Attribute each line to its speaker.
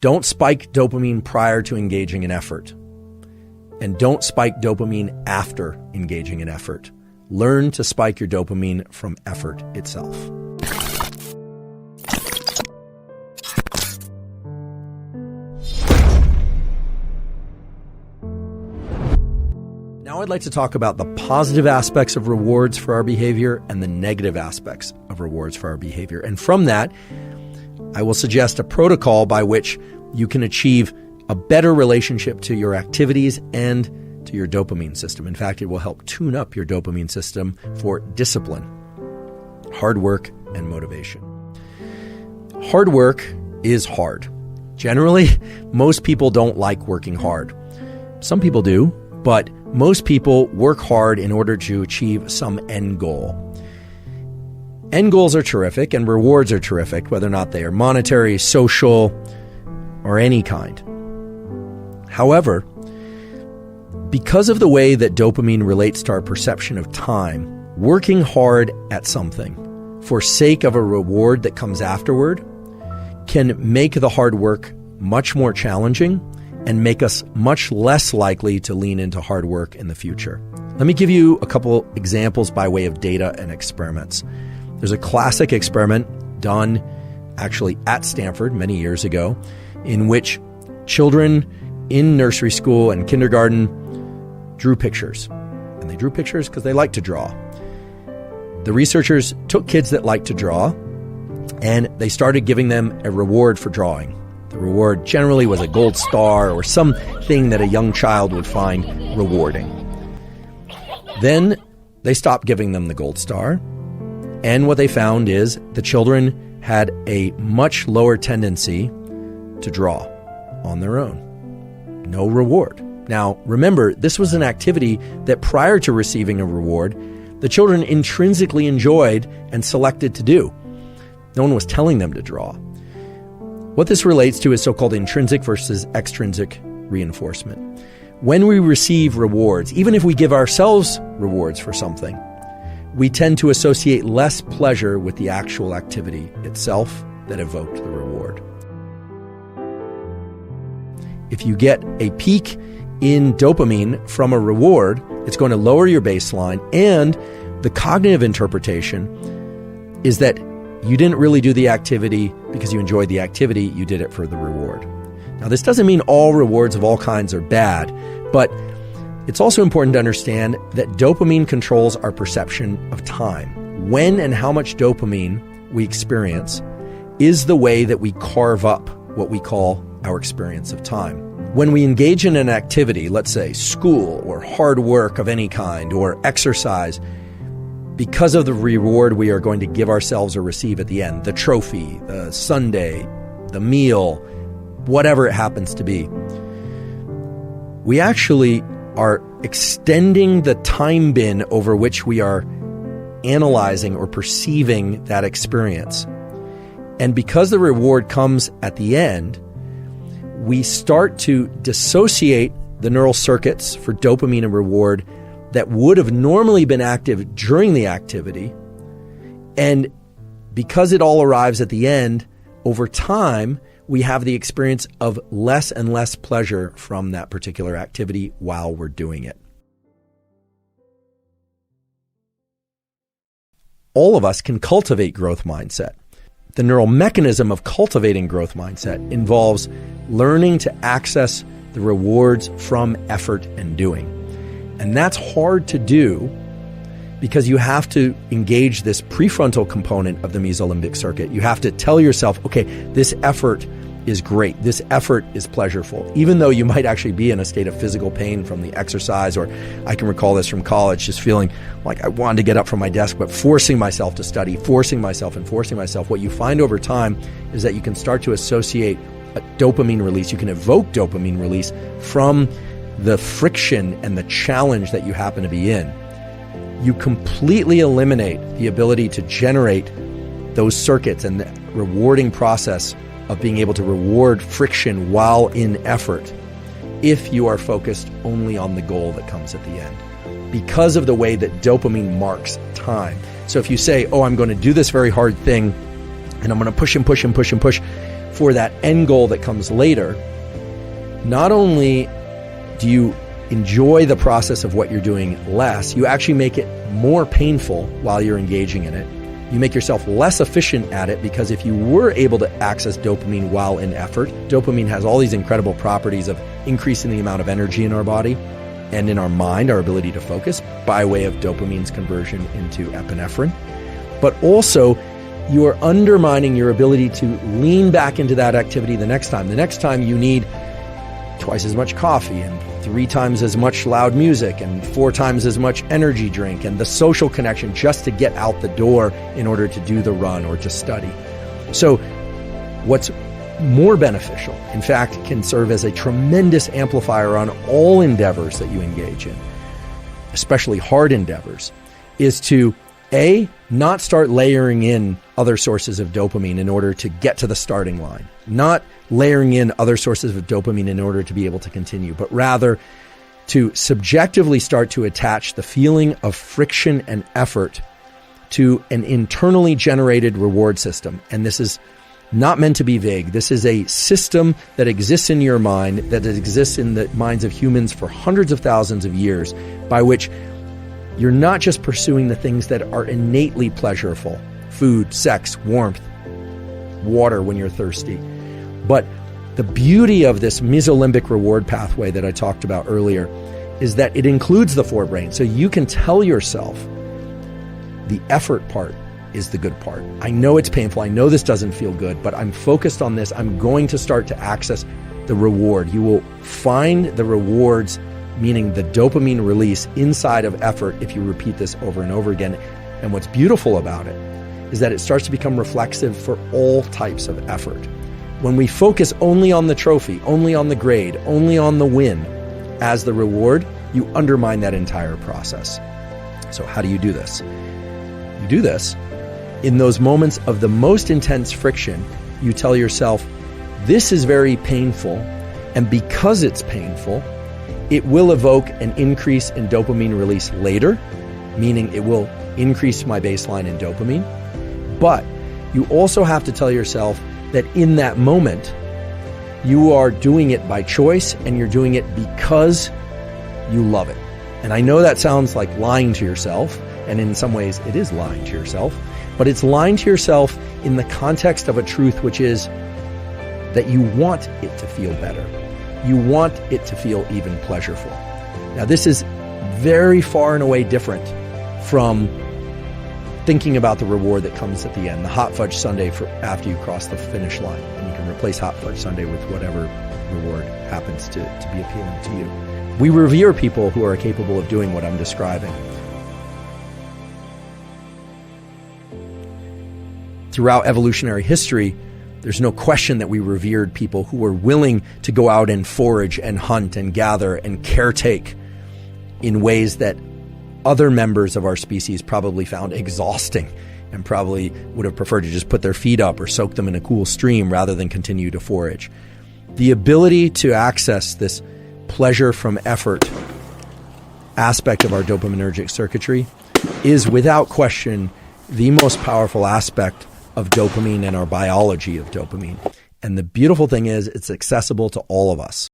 Speaker 1: Don't spike dopamine prior to engaging in effort. And don't spike dopamine after engaging in effort. Learn to spike your dopamine from effort itself. Now I'd like to talk about the positive aspects of rewards for our behavior and the negative aspects of rewards for our behavior. And from that, I will suggest a protocol by which you can achieve a better relationship to your activities and to your dopamine system. In fact, it will help tune up your dopamine system for discipline, hard work, and motivation. Hard work is hard. Generally, most people don't like working hard. Some people do, but most people work hard in order to achieve some end goal. End goals are terrific and rewards are terrific, whether or not they are monetary, social, or any kind. However, because of the way that dopamine relates to our perception of time, working hard at something for sake of a reward that comes afterward can make the hard work much more challenging and make us much less likely to lean into hard work in the future. Let me give you a couple examples by way of data and experiments. There's a classic experiment done actually at Stanford many years ago in which children in nursery school and kindergarten drew pictures. And they drew pictures because they like to draw. The researchers took kids that like to draw and they started giving them a reward for drawing. The reward generally was a gold star or something that a young child would find rewarding. Then they stopped giving them the gold star, and what they found is the children had a much lower tendency to draw on their own. No reward. Now, remember, this was an activity that prior to receiving a reward, the children intrinsically enjoyed and selected to do. No one was telling them to draw. What this relates to is so-called intrinsic versus extrinsic reinforcement. When we receive rewards, even if we give ourselves rewards for something, we tend to associate less pleasure with the actual activity itself that evoked the reward. If you get a peak in dopamine from a reward, it's going to lower your baseline, and the cognitive interpretation is that you didn't really do the activity because you enjoyed the activity, you did it for the reward. Now, this doesn't mean all rewards of all kinds are bad, but it's also important to understand that dopamine controls our perception of time. When and how much dopamine we experience is the way that we carve up what we call our experience of time. When we engage in an activity, let's say school or hard work of any kind or exercise, because of the reward we are going to give ourselves or receive at the end, the trophy, the sundae, the meal, whatever it happens to be, we actually are extending the time bin over which we are analyzing or perceiving that experience. And because the reward comes at the end, we start to dissociate the neural circuits for dopamine and reward that would have normally been active during the activity. And because it all arrives at the end, over time, we have the experience of less and less pleasure from that particular activity while we're doing it. All of us can cultivate growth mindset. The neural mechanism of cultivating growth mindset involves learning to access the rewards from effort and doing. And that's hard to do because you have to engage this prefrontal component of the mesolimbic circuit. You have to tell yourself, okay, this effort is great. This effort is pleasurable, even though you might actually be in a state of physical pain from the exercise. Or I can recall this from college, just feeling like I wanted to get up from my desk, but forcing myself to study, forcing myself. What you find over time is that you can start to associate a dopamine release. You can evoke dopamine release from the friction and the challenge that you happen to be in. You completely eliminate the ability to generate those circuits and the rewarding process of being able to reward friction while in effort if you are focused only on the goal that comes at the end, because of the way that dopamine marks time. So if you say, oh, I'm going to do this very hard thing and I'm going to push for that end goal that comes later, not only do you enjoy the process of what you're doing less, you actually make it more painful while you're engaging in it. You make yourself less efficient at it, because if you were able to access dopamine while in effort, dopamine has all these incredible properties of increasing the amount of energy in our body and in our mind, our ability to focus by way of dopamine's conversion into epinephrine. But also, you are undermining your ability to lean back into that activity the next time. The next time you need twice as much coffee and 3 times as much loud music and 4 times as much energy drink and the social connection just to get out the door in order to do the run or to study. So what's more beneficial, in fact, can serve as a tremendous amplifier on all endeavors that you engage in, especially hard endeavors, is to not start layering in other sources of dopamine in order to get to the starting line, not layering in other sources of dopamine in order to be able to continue, but rather to subjectively start to attach the feeling of friction and effort to an internally generated reward system. And this is not meant to be vague. This is a system that exists in your mind, that exists in the minds of humans for hundreds of thousands of years, by which you're not just pursuing the things that are innately pleasurable, food, sex, warmth, water when you're thirsty, but the beauty of this mesolimbic reward pathway that I talked about earlier is that it includes the forebrain. So you can tell yourself the effort part is the good part. I know it's painful. I know this doesn't feel good, but I'm focused on this. I'm going to start to access the reward. You will find the rewards, meaning the dopamine release inside of effort, if you repeat this over and over again. And what's beautiful about it is that it starts to become reflexive for all types of effort. When we focus only on the trophy, only on the grade, only on the win as the reward, you undermine that entire process. So how do you do this? You do this in those moments of the most intense friction. You tell yourself, this is very painful, and because it's painful, it will evoke an increase in dopamine release later, meaning it will increase my baseline in dopamine. But you also have to tell yourself that in that moment, you are doing it by choice and you're doing it because you love it. And I know that sounds like lying to yourself, and in some ways it is lying to yourself, but it's lying to yourself in the context of a truth, which is that you want it to feel better. You want it to feel even pleasurable. Now, this is very far and away different from thinking about the reward that comes at the end, the hot fudge sundae for after you cross the finish line. And you can replace hot fudge sundae with whatever reward happens to be appealing to you. We revere people who are capable of doing what I'm describing. Throughout evolutionary history, there's no question that we revered people who were willing to go out and forage and hunt and gather and caretake in ways that other members of our species probably found exhausting and probably would have preferred to just put their feet up or soak them in a cool stream rather than continue to forage. The ability to access this pleasure from effort aspect of our dopaminergic circuitry is without question the most powerful aspect of dopamine and our biology of dopamine. And the beautiful thing is it's accessible to all of us.